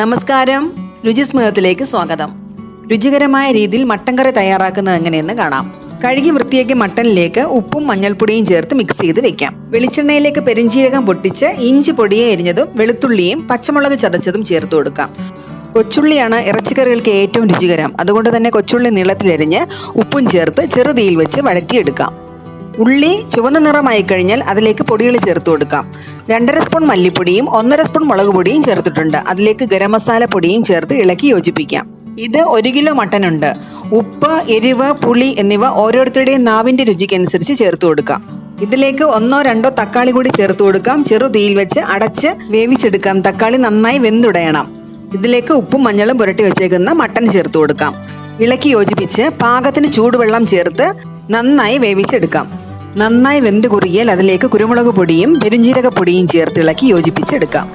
നമസ്കാരം, രുചിസ്മൃതത്തിലേക്ക് സ്വാഗതം. രുചികരമായ രീതിയിൽ മട്ടൻ കറി തയ്യാറാക്കുന്നത് എങ്ങനെയെന്ന് കാണാം. കഴുകി വൃത്തിയാക്കിയ മട്ടനിലേക്ക് ഉപ്പും മഞ്ഞൾപ്പൊടിയും ചേർത്ത് മിക്സ് ചെയ്ത് വെക്കാം. വെളിച്ചെണ്ണയിലേക്ക് പെരിഞ്ചീരകം പൊട്ടിച്ച് ഇഞ്ചി പൊടിയെ എരിഞ്ഞതും വെളുത്തുള്ളിയും പച്ചമുളക് ചതച്ചതും ചേർത്ത് കൊടുക്കാം. കൊച്ചുള്ളിയാണ് ഇറച്ചിക്കറികൾക്ക് ഏറ്റവും രുചികരം. അതുകൊണ്ട് തന്നെ കൊച്ചുള്ളി നീളത്തിലെരിഞ്ഞ് ഉപ്പും ചേർത്ത് ചെറുതീയിൽ വെച്ച് വഴറ്റിയെടുക്കാം. ഉള്ളി ചുവന്ന നിറമായി കഴിഞ്ഞാൽ അതിലേക്ക് പൊടികൾ ചേർത്ത് കൊടുക്കാം. 2.5 സ്പൂൺ മല്ലിപ്പൊടിയും 1.5 സ്പൂൺ മുളക് പൊടിയും ചേർത്തിട്ടുണ്ട്. അതിലേക്ക് ഗരം മസാല പൊടിയും ചേർത്ത് ഇളക്കി യോജിപ്പിക്കാം. ഇത് 1 കിലോ മട്ടൻ ഉണ്ട്. ഉപ്പ്, എരിവ്, പുളി എന്നിവ ഓരോരുത്തരുടെയും നാവിന്റെ രുചിക്കനുസരിച്ച് ചേർത്ത് കൊടുക്കാം. ഇതിലേക്ക് 1-2 തക്കാളി കൂടി ചേർത്ത് കൊടുക്കാം. ചെറുതീയിൽ വെച്ച് അടച്ച് വേവിച്ചെടുക്കാം. തക്കാളി നന്നായി വെന്തുടയണം. ഇതിലേക്ക് ഉപ്പും മഞ്ഞളും പുരട്ടി വെച്ചേക്കുന്ന മട്ടൻ ചേർത്ത് കൊടുക്കാം. ഇളക്കി യോജിപ്പിച്ച് പാകത്തിന് ചൂടുവെള്ളം ചേർത്ത് നന്നായി വേവിച്ചെടുക്കാം. നന്നായി വെന്ത് കുറുകിയാൽ അതിലേക്ക് കുരുമുളക് പൊടിയും പെരുംജീരക പൊടിയും ചേർത്ത് ഇളക്കി യോജിപ്പിച്ചെടുക്കാം.